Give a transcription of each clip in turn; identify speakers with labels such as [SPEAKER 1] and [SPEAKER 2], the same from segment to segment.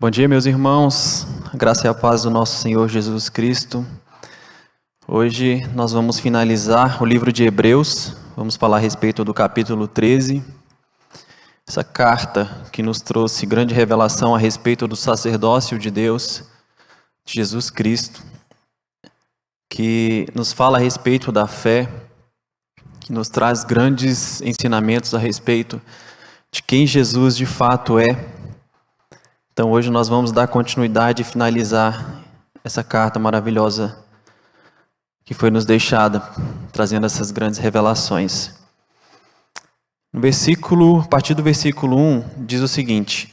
[SPEAKER 1] Bom dia, meus irmãos, a graça e a paz do nosso Senhor Jesus Cristo. Hoje nós vamos finalizar o livro de Hebreus, vamos falar a respeito do capítulo 13, essa carta que nos trouxe grande revelação a respeito do sacerdócio de Deus, de Jesus Cristo, que nos fala a respeito da fé, que nos traz grandes ensinamentos a respeito de quem Jesus de fato é. Então hoje nós vamos dar continuidade e finalizar essa carta maravilhosa que foi nos deixada, trazendo essas grandes revelações. A partir do versículo 1, diz o seguinte: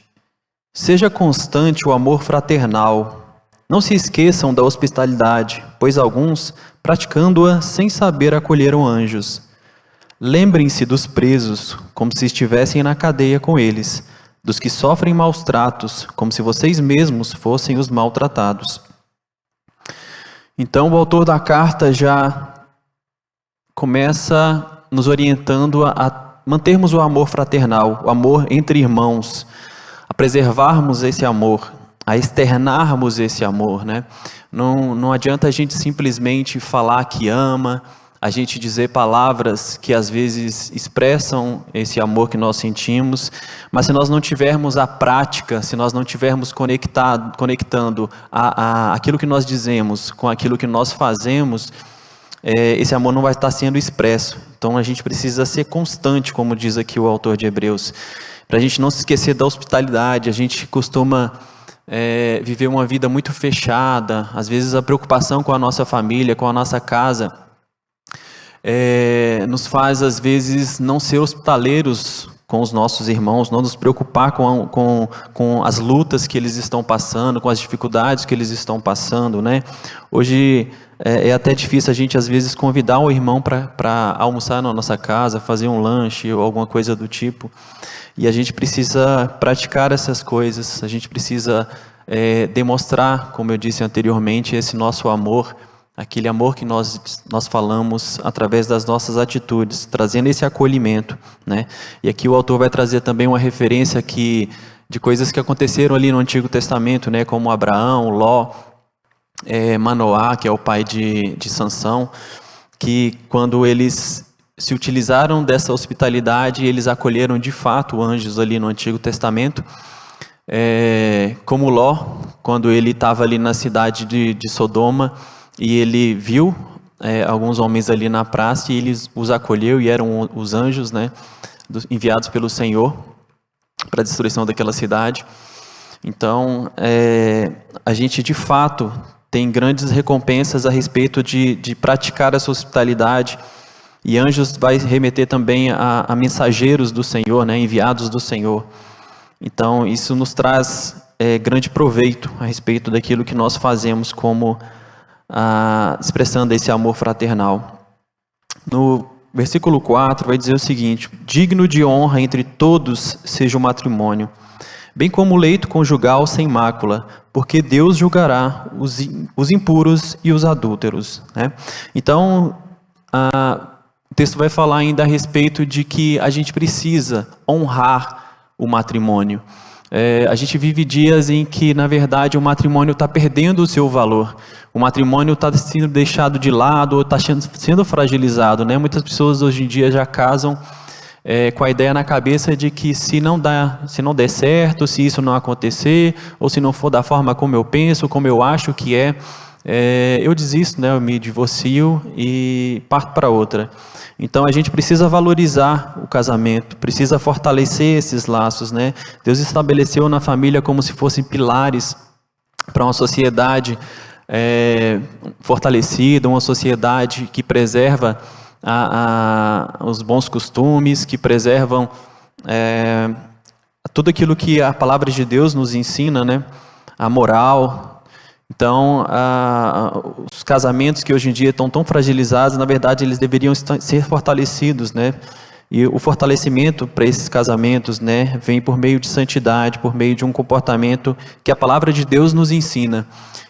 [SPEAKER 1] seja constante o amor fraternal, não se esqueçam da hospitalidade, pois alguns, praticando-a sem saber, acolheram anjos. Lembrem-se dos presos, como se estivessem na cadeia com eles, dos que sofrem maus tratos, como se vocês mesmos fossem os maltratados. Então o autor da carta já começa nos orientando a mantermos o amor fraternal, o amor entre irmãos, a preservarmos esse amor, a externarmos esse amor, né? Não adianta a gente simplesmente falar que ama, a gente dizer palavras que às vezes expressam esse amor que nós sentimos, mas se nós não tivermos a prática, se nós não tivermos conectando aquilo que nós dizemos com aquilo que nós fazemos, esse amor não vai estar sendo expresso. Então a gente precisa ser constante, como diz aqui o autor de Hebreus, para a gente não se esquecer da hospitalidade. A gente costuma viver uma vida muito fechada, às vezes a preocupação com a nossa família, com a nossa casa, nos faz às vezes não ser hospitaleiros com os nossos irmãos, não nos preocupar com as lutas que eles estão passando, com as dificuldades que eles estão passando, né? Hoje é até difícil a gente às vezes convidar o irmão para almoçar na nossa casa, fazer um lanche ou alguma coisa do tipo, e a gente precisa praticar essas coisas, a gente precisa demonstrar, como eu disse anteriormente, esse nosso amor, aquele amor que nós falamos através das nossas atitudes, trazendo esse acolhimento, né? E aqui o autor vai trazer também uma referência de coisas que aconteceram ali no Antigo Testamento, né? Como Abraão, Ló, Manoá, que é o pai de Sansão, que quando eles se utilizaram dessa hospitalidade, eles acolheram de fato anjos ali no Antigo Testamento, como Ló, quando ele estava ali na cidade de Sodoma, e ele viu alguns homens ali na praça e ele os acolheu, e eram os anjos, né, enviados pelo Senhor para a destruição daquela cidade. Então, a gente de fato tem grandes recompensas a respeito de praticar essa hospitalidade, e anjos vai remeter também a mensageiros do Senhor, né, enviados do Senhor. Então, isso nos traz grande proveito a respeito daquilo que nós fazemos como expressando esse amor fraternal. No versículo 4 vai dizer o seguinte: digno de honra entre todos seja o matrimônio, bem como o leito conjugal sem mácula, porque Deus julgará os impuros e os adúlteros, né? Então, o texto vai falar ainda a respeito de que a gente precisa honrar o matrimônio. A gente vive dias em que, na verdade, o matrimônio está perdendo o seu valor. O matrimônio está sendo deixado de lado, ou está sendo fragilizado, né? Muitas pessoas hoje em dia já casam com a ideia na cabeça de que se não der certo, se isso não acontecer, ou se não for da forma como eu penso, como eu acho que eu desisto, né? Eu me divorcio e parto para outra. Então a gente precisa valorizar o casamento, precisa fortalecer esses laços, né? Deus estabeleceu na família como se fossem pilares para uma sociedade fortalecida, uma sociedade que preserva os bons costumes, que preservam tudo aquilo que a palavra de Deus nos ensina, né? A moral. Então, os casamentos que hoje em dia estão tão fragilizados, na verdade, eles deveriam ser fortalecidos, né? E o fortalecimento para esses casamentos, né, vem por meio de santidade, por meio de um comportamento que a palavra de Deus nos ensina.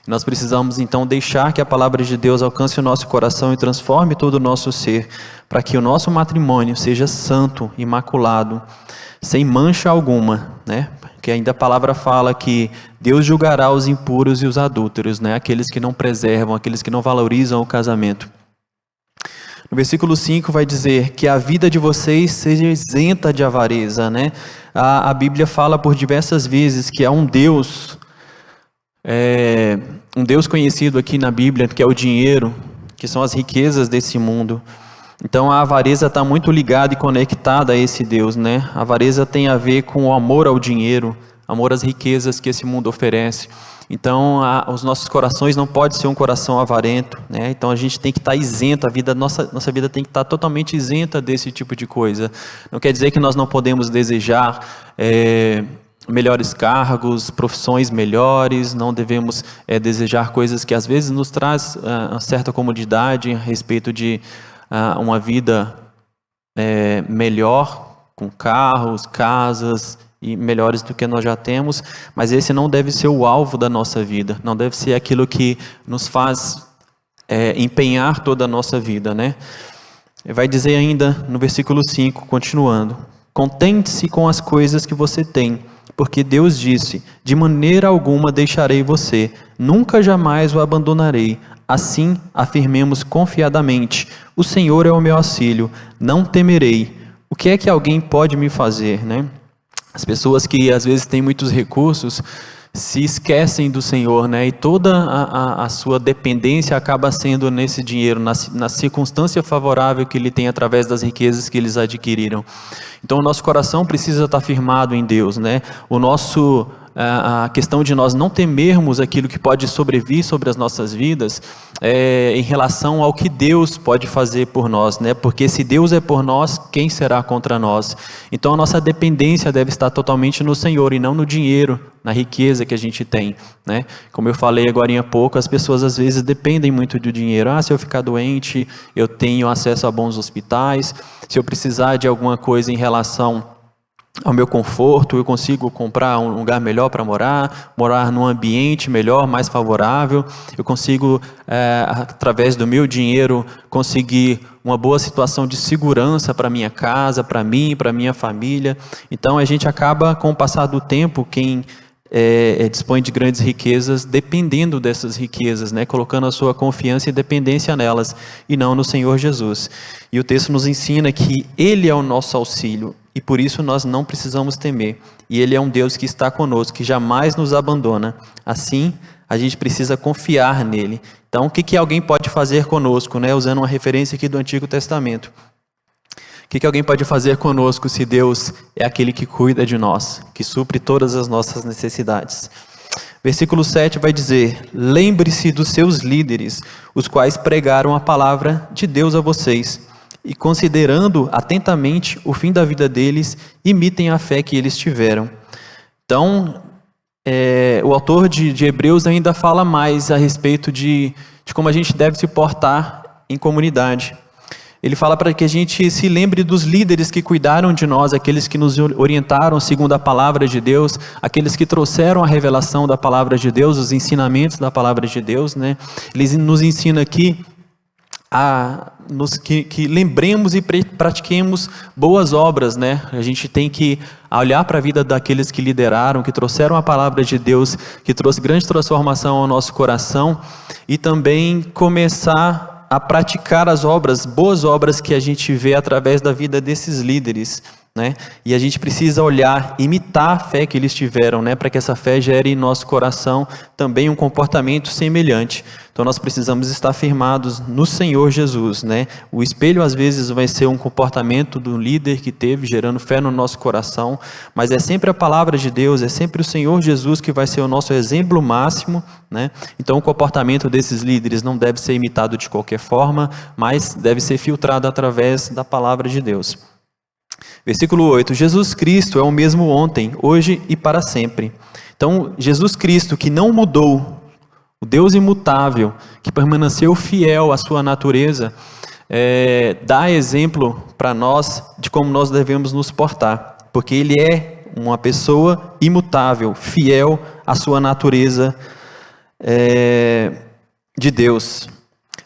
[SPEAKER 1] Nós precisamos, então, deixar que a palavra de Deus alcance o nosso coração e transforme todo o nosso ser, para que o nosso matrimônio seja santo, imaculado, sem mancha alguma, né? porque ainda a palavra fala que Deus julgará os impuros e os adúlteros, né? Aqueles que não preservam, aqueles que não valorizam o casamento. No versículo 5 vai dizer que a vida de vocês seja isenta de avareza, né? A Bíblia fala por diversas vezes que há um Deus conhecido aqui na Bíblia, que é o dinheiro, que são as riquezas desse mundo. Então a avareza está muito ligada e conectada a esse Deus, né? A avareza tem a ver com o amor ao dinheiro, amor às riquezas que esse mundo oferece. Então os nossos corações não pode ser um coração avarento, né? Então a gente tem que estar isento, nossa vida tem que estar totalmente isenta desse tipo de coisa. Não quer dizer que nós não podemos desejar melhores cargos, profissões melhores, não devemos desejar coisas que às vezes nos traz uma certa comodidade a respeito de uma vida melhor, com carros, casas e melhores do que nós já temos, mas esse não deve ser o alvo da nossa vida, não deve ser aquilo que nos faz empenhar toda a nossa vida, né? Vai dizer ainda no versículo 5, continuando: contente-se com as coisas que você tem, porque Deus disse: de maneira alguma deixarei você, nunca jamais o abandonarei. Assim, afirmemos confiadamente: o Senhor é o meu auxílio, não temerei. O que é que alguém pode me fazer, né? As pessoas que às vezes têm muitos recursos se esquecem do Senhor, né? E toda a sua dependência acaba sendo nesse dinheiro, na circunstância favorável que ele tem através das riquezas que eles adquiriram. Então o nosso coração precisa estar firmado em Deus, né? A questão de nós não temermos aquilo que pode sobrevir sobre as nossas vidas em relação ao que Deus pode fazer por nós, né? Porque se Deus é por nós, quem será contra nós? Então a nossa dependência deve estar totalmente no Senhor e não no dinheiro, na riqueza que a gente tem, né? Como eu falei agora há pouco, as pessoas às vezes dependem muito do dinheiro. Se eu ficar doente, eu tenho acesso a bons hospitais. Se eu precisar de alguma coisa em relação ao meu conforto, eu consigo comprar um lugar melhor para morar num ambiente melhor, mais favorável. Eu consigo, através do meu dinheiro, conseguir uma boa situação de segurança para minha casa, para mim, para minha família. Então a gente acaba, com o passar do tempo, quem dispõe de grandes riquezas, dependendo dessas riquezas, né? Colocando a sua confiança e dependência nelas, e não no Senhor Jesus. E o texto nos ensina que Ele é o nosso auxílio, e por isso nós não precisamos temer. E Ele é um Deus que está conosco, que jamais nos abandona. Assim, a gente precisa confiar nele. Então, o que alguém pode fazer conosco, né? Usando uma referência aqui do Antigo Testamento. O que alguém pode fazer conosco se Deus é aquele que cuida de nós, que supre todas as nossas necessidades? Versículo 7 vai dizer: lembre-se dos seus líderes, os quais pregaram a palavra de Deus a vocês, e considerando atentamente o fim da vida deles, imitem a fé que eles tiveram. Então, o autor de Hebreus ainda fala mais a respeito de como a gente deve se portar em comunidade. Ele fala para que a gente se lembre dos líderes que cuidaram de nós, aqueles que nos orientaram segundo a palavra de Deus, aqueles que trouxeram a revelação da palavra de Deus, os ensinamentos da palavra de Deus, né? Ele nos ensina aqui que lembremos e pratiquemos boas obras, né? A gente tem que olhar para a vida daqueles que lideraram, que trouxeram a palavra de Deus, que trouxe grande transformação ao nosso coração, e também começar a praticar as boas obras que a gente vê através da vida desses líderes, né? E a gente precisa olhar, imitar a fé que eles tiveram, né? Para que essa fé gere em nosso coração também um comportamento semelhante. Então nós precisamos estar firmados no Senhor Jesus, né? O espelho às vezes vai ser um comportamento do líder que teve, gerando fé no nosso coração, mas é sempre a palavra de Deus, é sempre o Senhor Jesus que vai ser o nosso exemplo máximo, né? Então o comportamento desses líderes não deve ser imitado de qualquer forma, mas deve ser filtrado através da palavra de Deus. Versículo 8, Jesus Cristo é o mesmo ontem, hoje e para sempre. Então, Jesus Cristo, que não mudou, o Deus imutável, que permaneceu fiel à sua natureza, dá exemplo para nós de como nós devemos nos portar, porque Ele é uma pessoa imutável, fiel à sua natureza de Deus.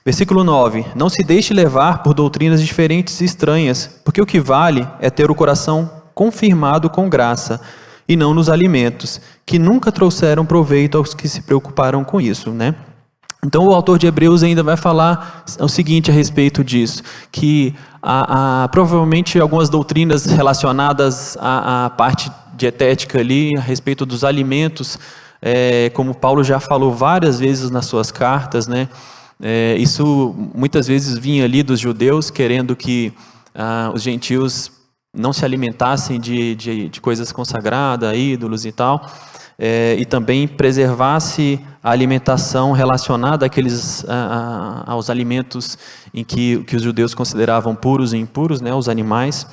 [SPEAKER 1] Versículo 9, não se deixe levar por doutrinas diferentes e estranhas, porque o que vale é ter o coração confirmado com graça, e não nos alimentos, que nunca trouxeram proveito aos que se preocuparam com isso, né? Então o autor de Hebreus ainda vai falar o seguinte a respeito disso, que provavelmente algumas doutrinas relacionadas à parte dietética ali, a respeito dos alimentos, como Paulo já falou várias vezes nas suas cartas, né? Isso muitas vezes vinha ali dos judeus, querendo que os gentios não se alimentassem de coisas consagradas, ídolos e tal, e também preservasse a alimentação relacionada aos alimentos em que os judeus consideravam puros e impuros, né, os animais.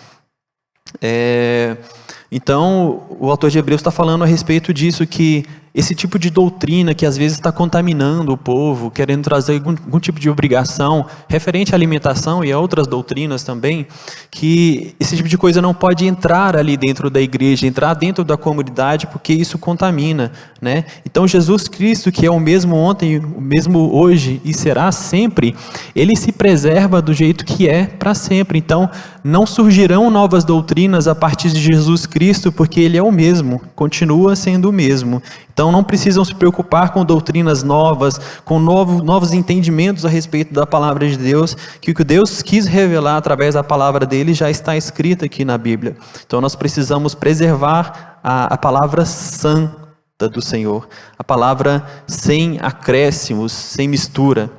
[SPEAKER 1] Então, o autor de Hebreus está falando a respeito disso, que esse tipo de doutrina que às vezes está contaminando o povo, querendo trazer algum tipo de obrigação referente à alimentação e a outras doutrinas também, que esse tipo de coisa não pode entrar ali dentro da igreja, entrar dentro da comunidade, porque isso contamina, né? Então Jesus Cristo, que é o mesmo ontem, o mesmo hoje e será sempre, ele se preserva do jeito que é para sempre. Então não surgirão novas doutrinas a partir de Jesus Cristo, porque ele é o mesmo, continua sendo o mesmo. Então não precisam se preocupar com doutrinas novas, com novos entendimentos a respeito da palavra de Deus, que o que Deus quis revelar através da palavra dele já está escrito aqui na Bíblia. Então nós precisamos preservar a palavra santa do Senhor, a palavra sem acréscimos, sem mistura.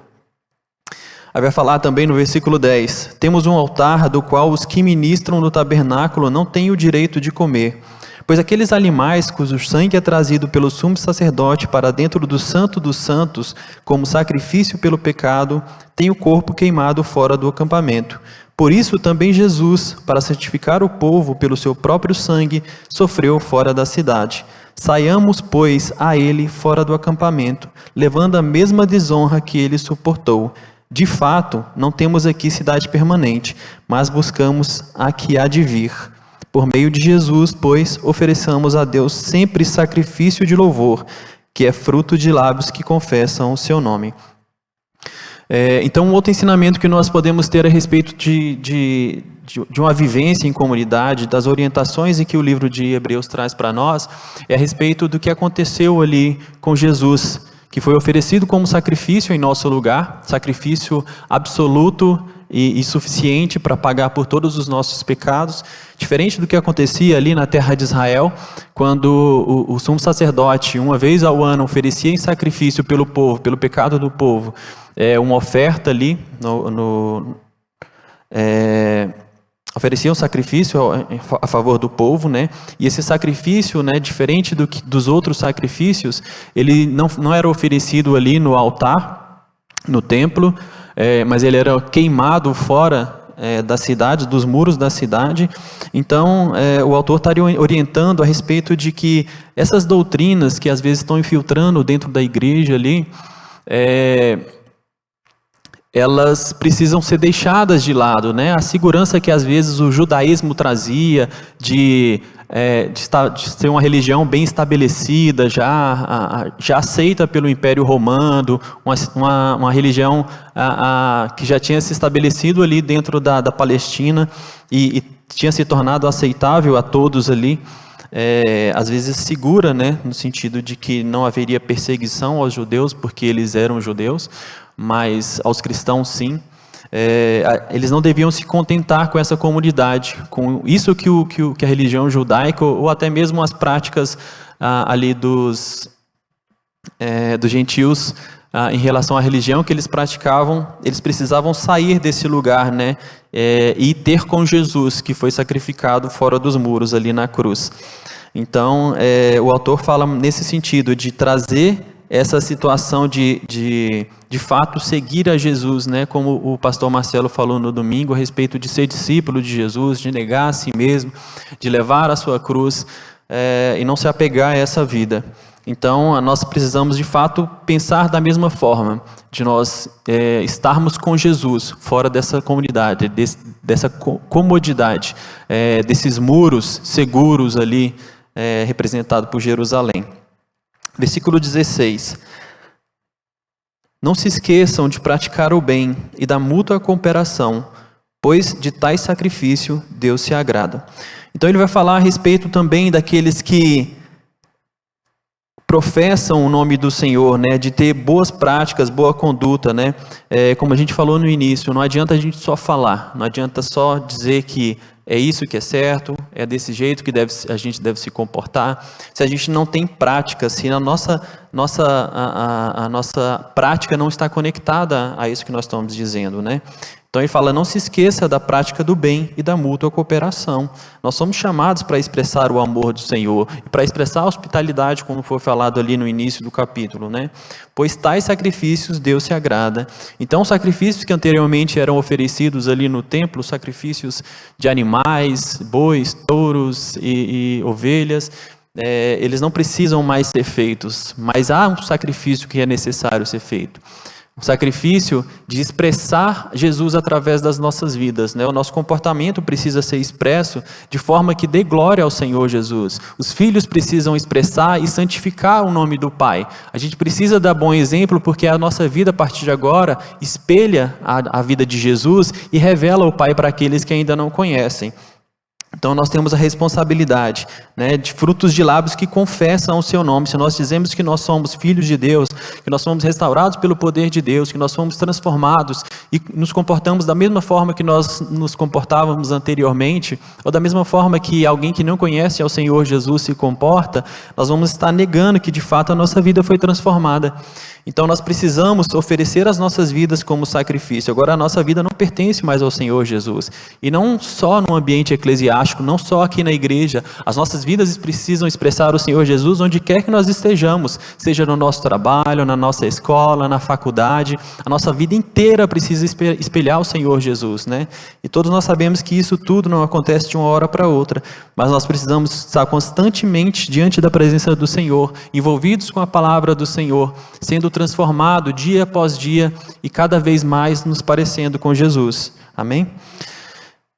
[SPEAKER 1] Aí vai falar também no versículo 10, temos um altar do qual os que ministram no tabernáculo não têm o direito de comer, pois aqueles animais cujo sangue é trazido pelo sumo sacerdote para dentro do santo dos santos, como sacrifício pelo pecado, têm o corpo queimado fora do acampamento. Por isso também Jesus, para santificar o povo pelo seu próprio sangue, sofreu fora da cidade. Saiamos, pois, a ele fora do acampamento, levando a mesma desonra que ele suportou. De fato, não temos aqui cidade permanente, mas buscamos a que há de vir. Por meio de Jesus, pois, ofereçamos a Deus sempre sacrifício de louvor, que é fruto de lábios que confessam o seu nome. Então, um outro ensinamento que nós podemos ter a respeito de uma vivência em comunidade, das orientações em que o livro de Hebreus traz para nós, é a respeito do que aconteceu ali com Jesus, que foi oferecido como sacrifício em nosso lugar, sacrifício absoluto e suficiente para pagar por todos os nossos pecados, diferente do que acontecia ali na terra de Israel, quando o sumo sacerdote, uma vez ao ano, oferecia em sacrifício pelo povo, pelo pecado do povo, uma oferta ali, oferecia um sacrifício a favor do povo, né? E esse sacrifício, né, diferente dos outros sacrifícios, ele não era oferecido ali no altar, no templo, mas ele era queimado fora da cidade, dos muros da cidade. Então, o autor estaria orientando a respeito de que essas doutrinas que às vezes estão infiltrando dentro da igreja ali, elas precisam ser deixadas de lado, né? A segurança que às vezes o judaísmo trazia de ser uma religião bem estabelecida, já aceita pelo Império Romano, uma religião que já tinha se estabelecido ali dentro da Palestina e tinha se tornado aceitável a todos ali, às vezes segura, né? No sentido de que não haveria perseguição aos judeus, porque eles eram judeus, mas aos cristãos sim. Eles não deviam se contentar com essa comunidade, com isso que a religião judaica, ou até mesmo as práticas ali dos gentios em relação à religião que eles praticavam. Eles precisavam sair desse lugar, né, e ter com Jesus, que foi sacrificado fora dos muros ali na cruz. Então, o autor fala nesse sentido de trazer essa situação de fato seguir a Jesus, né? Como o pastor Marcelo falou no domingo, a respeito de ser discípulo de Jesus, de negar a si mesmo, de levar a sua cruz e não se apegar a essa vida. Então, nós precisamos de fato pensar da mesma forma, de nós estarmos com Jesus, fora dessa comunidade, dessa comodidade, desses muros seguros ali, representado por Jerusalém. Versículo 16. Não se esqueçam de praticar o bem e da mútua cooperação, pois de tais sacrifício Deus se agrada. Então ele vai falar a respeito também daqueles que professam o nome do Senhor, né, de ter boas práticas, boa conduta, né, como a gente falou no início, não adianta a gente só falar, não adianta só dizer que é isso que é certo, é desse jeito que a gente deve se comportar, se a gente não tem prática, se a nossa prática não está conectada a isso que nós estamos dizendo, né. Então ele fala, não se esqueça da prática do bem e da mútua cooperação. Nós somos chamados para expressar o amor do Senhor, e para expressar a hospitalidade, como foi falado ali no início do capítulo, né? Pois tais sacrifícios Deus se agrada. Então os sacrifícios que anteriormente eram oferecidos ali no templo, sacrifícios de animais, bois, touros e ovelhas, eles não precisam mais ser feitos, mas há um sacrifício que é necessário ser feito. O sacrifício de expressar Jesus através das nossas vidas, né? O nosso comportamento precisa ser expresso de forma que dê glória ao Senhor Jesus. Os filhos precisam expressar e santificar o nome do Pai. A gente precisa dar bom exemplo porque a nossa vida a partir de agora espelha a vida de Jesus e revela o Pai para aqueles que ainda não conhecem. Então nós temos a responsabilidade, né, de frutos de lábios que confessam o seu nome. Se nós dizemos que nós somos filhos de Deus, que nós somos restaurados pelo poder de Deus, que nós somos transformados e nos comportamos da mesma forma que nós nos comportávamos anteriormente, ou da mesma forma que alguém que não conhece ao Senhor Jesus se comporta, nós vamos estar negando que de fato a nossa vida foi transformada. Então nós precisamos oferecer as nossas vidas como sacrifício. Agora a nossa vida não pertence mais ao Senhor Jesus. E não só no ambiente eclesiástico, não só aqui na igreja. As nossas vidas precisam expressar o Senhor Jesus onde quer que nós estejamos. Seja no nosso trabalho, na nossa escola, na faculdade. A nossa vida inteira precisa espelhar o Senhor Jesus, né? E todos nós sabemos que isso tudo não acontece de uma hora para outra. Mas nós precisamos estar constantemente diante da presença do Senhor, envolvidos com a palavra do Senhor, sendo transformado dia após dia e cada vez mais nos parecendo com Jesus. Amém?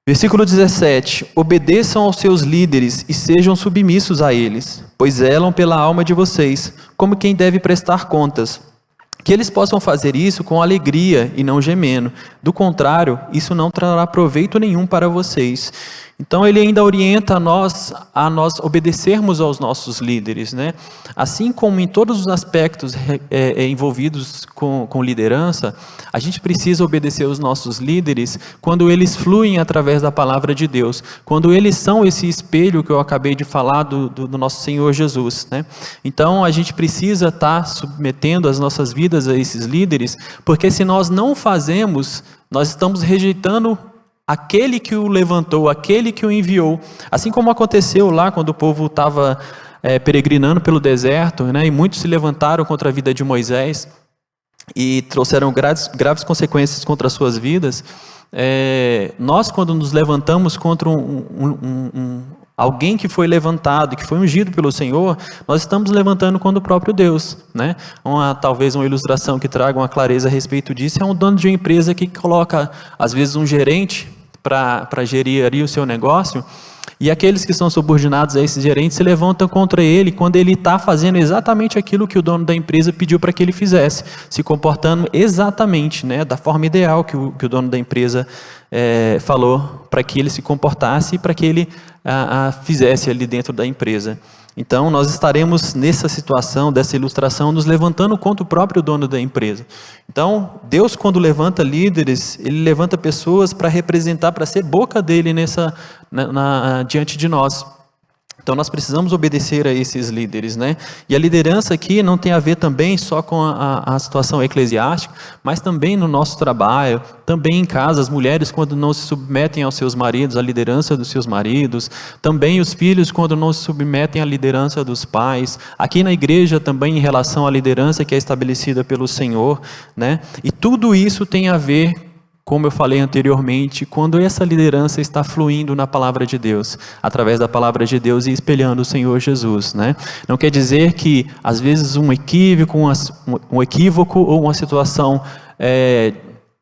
[SPEAKER 1] Versículo 17. Obedeçam aos seus líderes e sejam submissos a eles, pois zelam pela alma de vocês, como quem deve prestar contas. Que eles possam fazer isso com alegria e não gemendo. Do contrário, isso não trará proveito nenhum para vocês. Então ele ainda orienta a nós obedecermos aos nossos líderes, né? Assim como em todos os aspectos envolvidos com liderança, a gente precisa obedecer aos nossos líderes quando eles fluem através da palavra de Deus, quando eles são esse espelho que eu acabei de falar do nosso Senhor Jesus, né? Então a gente precisa estar submetendo as nossas vidas a esses líderes, porque se nós não fazemos, nós estamos rejeitando aquele que o levantou, aquele que o enviou. Assim como aconteceu lá quando o povo estava peregrinando pelo deserto, né, e muitos se levantaram contra a vida de Moisés e trouxeram graves consequências contra as suas vidas. Nós, quando nos levantamos contra alguém que foi levantado, que foi ungido pelo Senhor, nós estamos levantando contra o próprio Deus, né? Talvez uma ilustração que traga uma clareza a respeito disso é um dono de uma empresa que coloca, às vezes, um gerente para gerir ali o seu negócio, e aqueles que são subordinados a esses gerentes se levantam contra ele quando ele está fazendo exatamente aquilo que o dono da empresa pediu para que ele fizesse, se comportando exatamente, né, da forma ideal que o dono da empresa falou para que ele se comportasse e para que ele fizesse ali dentro da empresa. Então nós estaremos nessa situação, dessa ilustração, nos levantando contra o próprio dono da empresa. Então Deus, quando levanta líderes, Ele levanta pessoas para representar, para ser boca dele diante de nós. Então nós precisamos obedecer a esses líderes, né? E a liderança aqui não tem a ver também só com a situação eclesiástica, mas também no nosso trabalho, também em casa, as mulheres quando não se submetem aos seus maridos, à liderança dos seus maridos, também os filhos quando não se submetem à liderança dos pais, aqui na igreja também em relação à liderança que é estabelecida pelo Senhor, né? E tudo isso tem a ver, como eu falei anteriormente, quando essa liderança está fluindo na palavra de Deus, através da palavra de Deus e espelhando o Senhor Jesus, né? Não quer dizer que, às vezes, um equívoco ou uma situação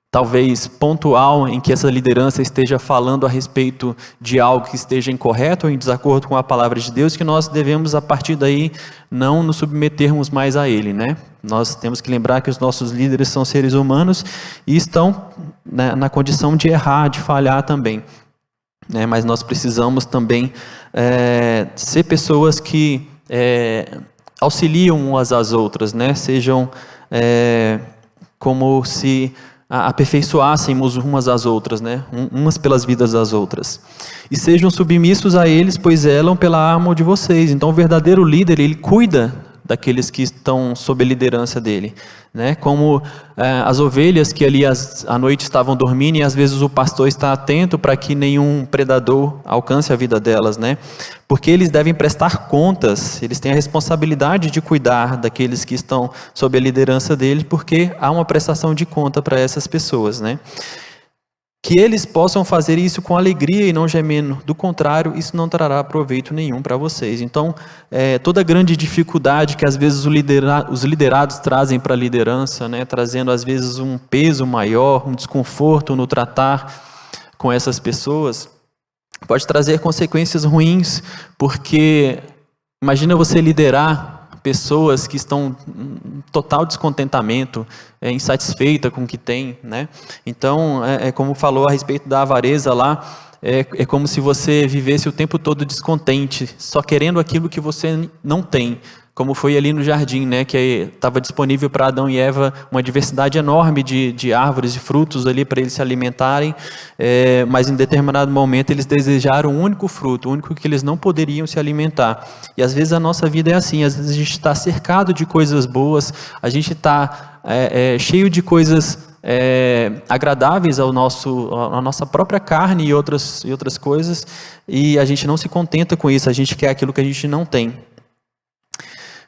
[SPEAKER 1] talvez pontual em que essa liderança esteja falando a respeito de algo que esteja incorreto ou em desacordo com a palavra de Deus, que nós devemos, a partir daí, não nos submetermos mais a ele, né? Nós temos que lembrar que os nossos líderes são seres humanos e estão na condição de errar, de falhar também, né? Mas nós precisamos também ser pessoas que auxiliam umas às outras, né? Sejam como se aperfeiçoássemos umas às outras, né? Umas pelas vidas das outras. E sejam submissos a eles, pois zelam pela alma de vocês. Então, o verdadeiro líder, ele cuida daqueles que estão sob a liderança dele, né? Como as ovelhas que ali à noite estavam dormindo, e às vezes o pastor está atento para que nenhum predador alcance a vida delas, né? Porque eles devem prestar contas, eles têm a responsabilidade de cuidar daqueles que estão sob a liderança dele, porque há uma prestação de conta para essas pessoas, né? Que eles possam fazer isso com alegria e não gemendo. Do contrário, isso não trará proveito nenhum para vocês. Então, toda grande dificuldade que às vezes os liderados trazem para a liderança, né, trazendo às vezes um peso maior, um desconforto no tratar com essas pessoas, pode trazer consequências ruins, porque imagina você liderar pessoas que estão em total descontentamento, insatisfeita com o que tem, né? Então, como falou a respeito da avareza lá, é como se você vivesse o tempo todo descontente, só querendo aquilo que você não tem, como foi ali no jardim, né? Que estava disponível para Adão e Eva uma diversidade enorme de árvores, de frutos ali para eles se alimentarem, mas em determinado momento eles desejaram um único fruto, o único que eles não poderiam se alimentar. E às vezes a nossa vida é assim, às vezes a gente está cercado de coisas boas, a gente está cheio de coisas agradáveis à nossa própria carne e outras coisas, e a gente não se contenta com isso, a gente quer aquilo que a gente não tem.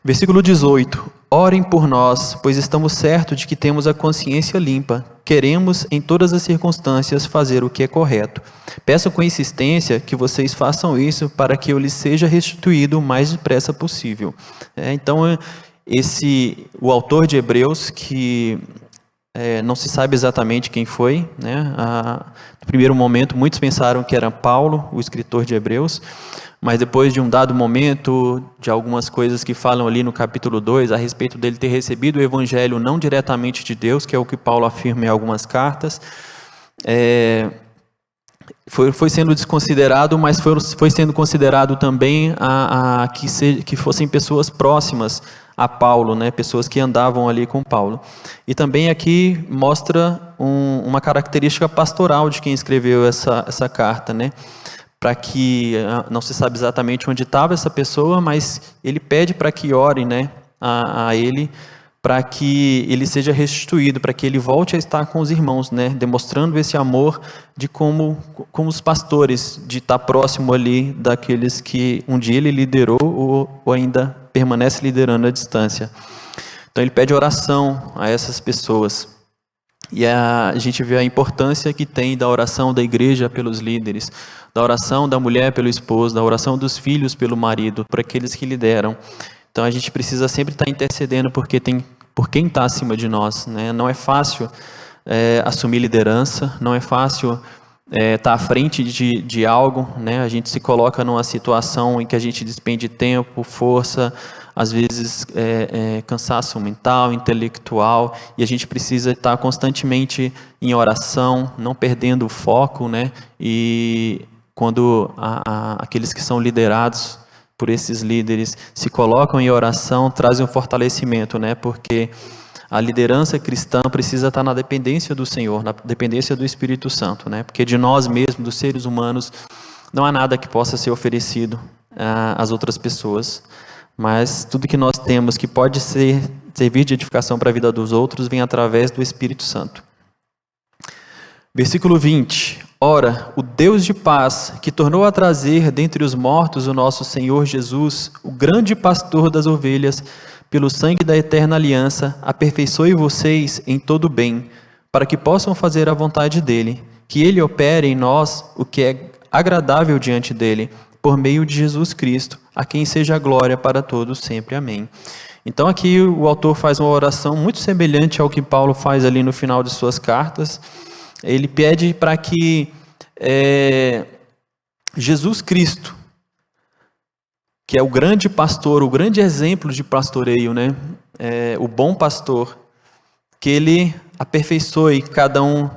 [SPEAKER 1] Versículo 18. Orem por nós, pois estamos certos de que temos a consciência limpa. Queremos, em todas as circunstâncias, fazer o que é correto. Peço com insistência que vocês façam isso para que eu lhes seja restituído o mais depressa possível. Então, o autor de Hebreus, que não se sabe exatamente quem foi, né? No primeiro momento, muitos pensaram que era Paulo, o escritor de Hebreus, mas depois de um dado momento, de algumas coisas que falam ali no capítulo 2, a respeito dele ter recebido o evangelho não diretamente de Deus, que é o que Paulo afirma em algumas cartas, foi sendo desconsiderado, mas foi sendo considerado também que fossem pessoas próximas a Paulo, né? Pessoas que andavam ali com Paulo. E também aqui mostra uma característica pastoral de quem escreveu essa carta, né? Para que, não se sabe exatamente onde estava essa pessoa, mas ele pede para que orem, né, a ele, para que ele seja restituído, para que ele volte a estar com os irmãos, né, demonstrando esse amor de como os pastores, de estar próximo ali daqueles que um dia ele liderou ou ainda permanece liderando à distância. Então ele pede oração a essas pessoas. E a gente vê a importância que tem da oração da igreja pelos líderes, da oração da mulher pelo esposo, da oração dos filhos pelo marido, por aqueles que lideram. Então a gente precisa sempre estar intercedendo por quem está acima de nós, né? Não é fácil assumir liderança, não é fácil estar à frente de algo, né? A gente se coloca numa situação em que a gente despende tempo, força, às vezes cansaço mental, intelectual, e a gente precisa estar constantemente em oração, não perdendo o foco, né? E quando aqueles que são liderados por esses líderes se colocam em oração, trazem um fortalecimento, né? Porque a liderança cristã precisa estar na dependência do Senhor, na dependência do Espírito Santo, né? Porque de nós mesmos, dos seres humanos, não há nada que possa ser oferecido às outras pessoas. Mas tudo que nós temos que pode servir de edificação para a vida dos outros vem através do Espírito Santo. Versículo 20. Ora, o Deus de paz, que tornou a trazer dentre os mortos o nosso Senhor Jesus, o grande pastor das ovelhas, pelo sangue da eterna aliança, aperfeiçoe vocês em todo bem, para que possam fazer a vontade dele, que ele opere em nós o que é agradável diante dele, por meio de Jesus Cristo, a quem seja a glória para todos sempre. Amém. Então aqui o autor faz uma oração muito semelhante ao que Paulo faz ali no final de suas cartas. Ele pede para que Jesus Cristo, que é o grande pastor, o grande exemplo de pastoreio, né? O bom pastor, que ele aperfeiçoe cada um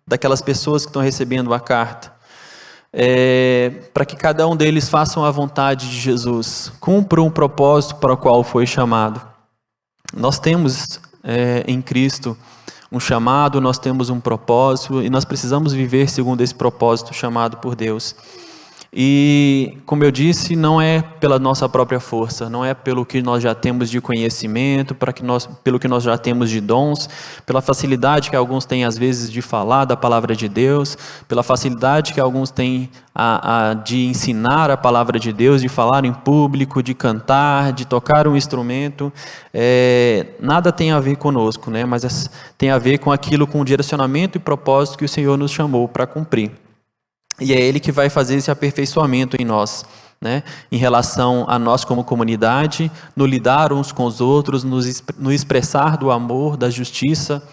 [SPEAKER 1] daquelas pessoas que estão recebendo a carta, para que cada um deles façam a vontade de Jesus, cumpra um propósito para o qual foi chamado. Nós temos em Cristo um chamado, nós temos um propósito e nós precisamos viver segundo esse propósito chamado por Deus. E, como eu disse, não é pela nossa própria força, não é pelo que nós já temos de conhecimento, pelo que nós já temos de dons, pela facilidade que alguns têm às vezes de falar da palavra de Deus, pela facilidade que alguns têm de ensinar a palavra de Deus, de falar em público, de cantar, de tocar um instrumento. Nada tem a ver conosco, né? Mas tem a ver com aquilo, com o direcionamento e propósito que o Senhor nos chamou para cumprir. E é Ele que vai fazer esse aperfeiçoamento em nós, né? Em relação a nós como comunidade, no lidar uns com os outros, no expressar do amor, da justiça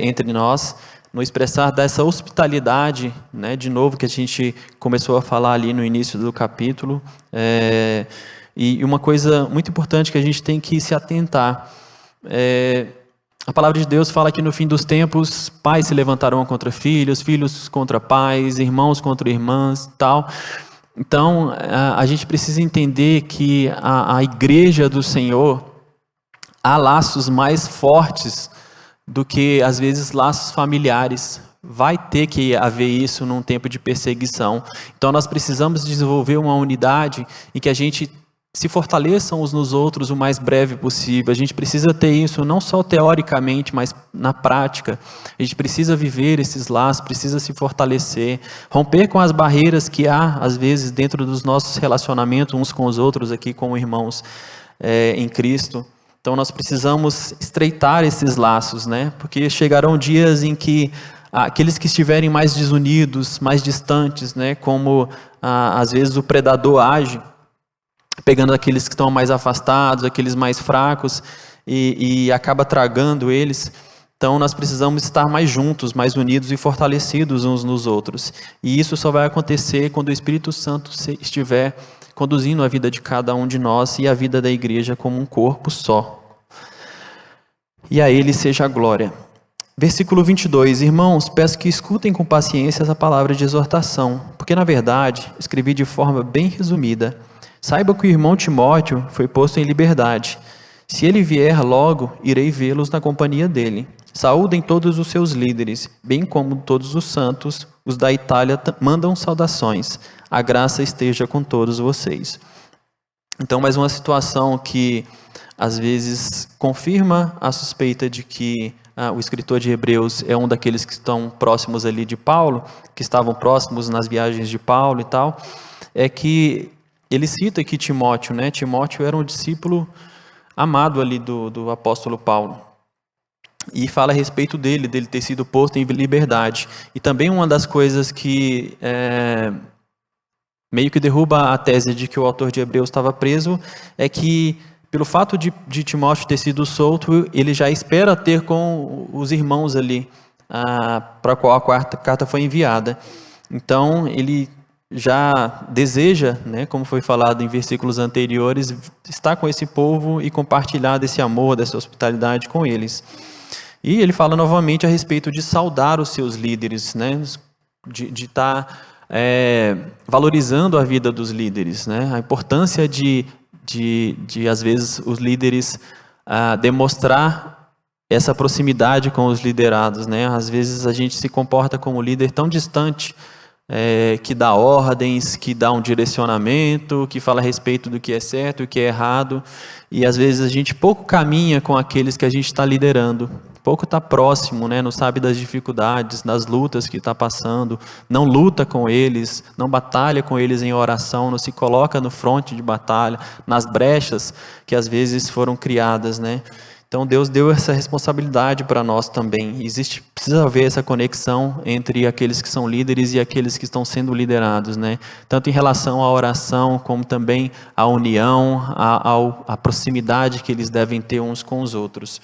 [SPEAKER 1] entre nós, no expressar dessa hospitalidade, né? De novo, que a gente começou a falar ali no início do capítulo. E uma coisa muito importante que a gente tem que se atentar, a palavra de Deus fala que no fim dos tempos, pais se levantarão contra filhos, filhos contra pais, irmãos contra irmãs, tal. Então, a gente precisa entender que a igreja do Senhor, há laços mais fortes do que, às vezes, laços familiares. Vai ter que haver isso num tempo de perseguição. Então, nós precisamos desenvolver uma unidade em que a gente se fortaleçam uns nos outros o mais breve possível. A gente precisa ter isso não só teoricamente, mas na prática. A gente precisa viver esses laços, precisa se fortalecer, romper com as barreiras que há, às vezes, dentro dos nossos relacionamentos uns com os outros, aqui como irmãos em Cristo. Então, nós precisamos estreitar esses laços, né? Porque chegarão dias em que aqueles que estiverem mais desunidos, mais distantes, né? Como às vezes o predador age, pegando aqueles que estão mais afastados, aqueles mais fracos, e acaba tragando eles. Então nós precisamos estar mais juntos, mais unidos e fortalecidos uns nos outros. E isso só vai acontecer quando o Espírito Santo estiver conduzindo a vida de cada um de nós e a vida da igreja como um corpo só. E a Ele seja a glória. Versículo 22, irmãos, peço que escutem com paciência essa palavra de exortação, porque na verdade, escrevi de forma bem resumida. Saiba que o irmão Timóteo foi posto em liberdade. Se ele vier logo, irei vê-los na companhia dele. Saúdem todos os seus líderes, bem como todos os santos, os da Itália mandam saudações. A graça esteja com todos vocês. Então, mais uma situação que às vezes confirma a suspeita de que o escritor de Hebreus é um daqueles que estão próximos ali de Paulo, que estavam próximos nas viagens de Paulo e tal, é que ele cita aqui Timóteo, né? Timóteo era um discípulo amado ali do apóstolo Paulo. E fala a respeito dele ter sido posto em liberdade. E também uma das coisas que meio que derruba a tese de que o autor de Hebreus estava preso, é que pelo fato de Timóteo ter sido solto, ele já espera ter com os irmãos ali, para a qual a carta foi enviada. Então, ele já deseja, né, como foi falado em versículos anteriores, estar com esse povo e compartilhar desse amor, dessa hospitalidade com eles. E ele fala novamente a respeito de saudar os seus líderes, né, de estar valorizando a vida dos líderes, né, a importância de às vezes, os líderes demonstrar essa proximidade com os liderados, né? Às vezes a gente se comporta como líder tão distante, que dá ordens, que dá um direcionamento, que fala a respeito do que é certo e o que é errado, e às vezes a gente pouco caminha com aqueles que a gente está liderando, pouco está próximo, né? Não sabe das dificuldades, das lutas que está passando, não luta com eles, não batalha com eles em oração, não se coloca no fronte de batalha, nas brechas que às vezes foram criadas, né? Então Deus deu essa responsabilidade para nós também. Precisa haver essa conexão entre aqueles que são líderes e aqueles que estão sendo liderados, né? Tanto em relação à oração, como também à união, à proximidade que eles devem ter uns com os outros.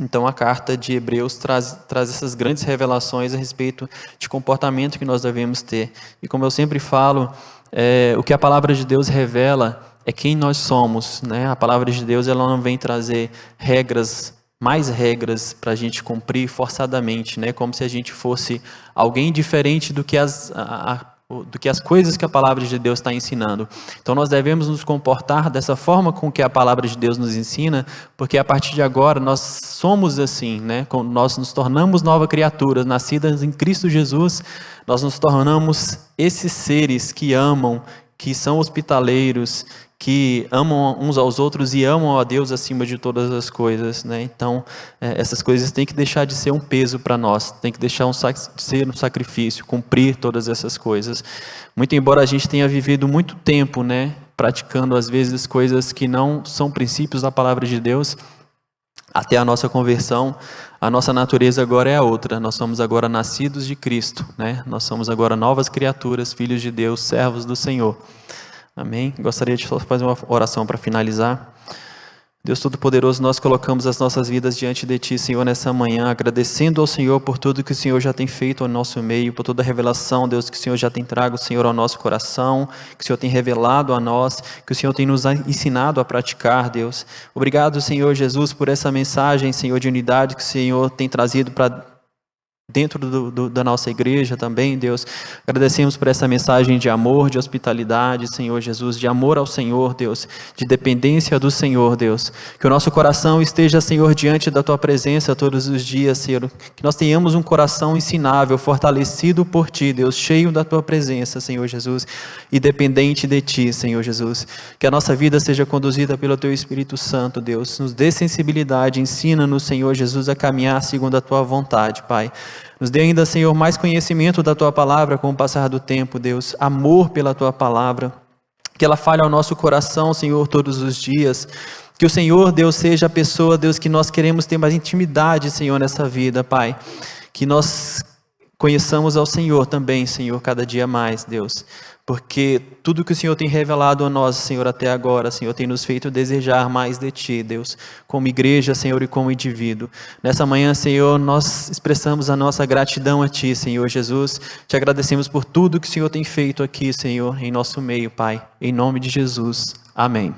[SPEAKER 1] Então a carta de Hebreus traz essas grandes revelações a respeito de comportamento que nós devemos ter. E como eu sempre falo, o que a palavra de Deus revela é quem nós somos, né? A palavra de Deus ela não vem trazer regras mais regras para a gente cumprir forçadamente, né? Como se a gente fosse alguém diferente do que as coisas que a palavra de Deus está ensinando. Então nós devemos nos comportar dessa forma com que a palavra de Deus nos ensina, porque a partir de agora nós somos assim, né? Nós nos tornamos nova criatura, nascidas em Cristo Jesus, nós nos tornamos esses seres que amam, que são hospitaleiros, que amam uns aos outros e amam a Deus acima de todas as coisas, né? Então, essas coisas têm que deixar de ser um peso para nós, tem que deixar de ser um sacrifício, cumprir todas essas coisas. Muito embora a gente tenha vivido muito tempo, né, praticando às vezes coisas que não são princípios da palavra de Deus, até a nossa conversão, a nossa natureza agora é a outra. Nós somos agora nascidos de Cristo, né? Nós somos agora novas criaturas, filhos de Deus, servos do Senhor. Amém? Gostaria de fazer uma oração para finalizar. Deus Todo-Poderoso, nós colocamos as nossas vidas diante de Ti, Senhor, nessa manhã, agradecendo ao Senhor por tudo que o Senhor já tem feito ao nosso meio, por toda a revelação, Deus, que o Senhor já tem trago, Senhor, ao nosso coração, que o Senhor tem revelado a nós, que o Senhor tem nos ensinado a praticar, Deus. Obrigado, Senhor Jesus, por essa mensagem, Senhor, de unidade que o Senhor tem trazido para dentro da nossa igreja também, Deus. Agradecemos por essa mensagem de amor, de hospitalidade, Senhor Jesus, de amor ao Senhor, Deus, de dependência do Senhor, Deus. Que o nosso coração esteja, Senhor, diante da Tua presença todos os dias, Senhor. Que nós tenhamos um coração ensinável, fortalecido por Ti, Deus, cheio da Tua presença, Senhor Jesus, e dependente de Ti, Senhor Jesus. Que a nossa vida seja conduzida pelo Teu Espírito Santo, Deus. Nos dê sensibilidade, ensina-nos, Senhor Jesus, a caminhar segundo a Tua vontade, Pai. Nos dê ainda, Senhor, mais conhecimento da Tua palavra com o passar do tempo, Deus. Amor pela Tua palavra. Que ela fale ao nosso coração, Senhor, todos os dias. Que o Senhor, Deus, seja a pessoa, Deus, que nós queremos ter mais intimidade, Senhor, nessa vida, Pai. Que nós conheçamos ao Senhor também, Senhor, cada dia mais, Deus. Porque tudo que o Senhor tem revelado a nós, Senhor, até agora, Senhor, tem nos feito desejar mais de Ti, Deus, como igreja, Senhor, e como indivíduo. Nessa manhã, Senhor, nós expressamos a nossa gratidão a Ti, Senhor Jesus. Te agradecemos por tudo que o Senhor tem feito aqui, Senhor, em nosso meio, Pai. Em nome de Jesus. Amém.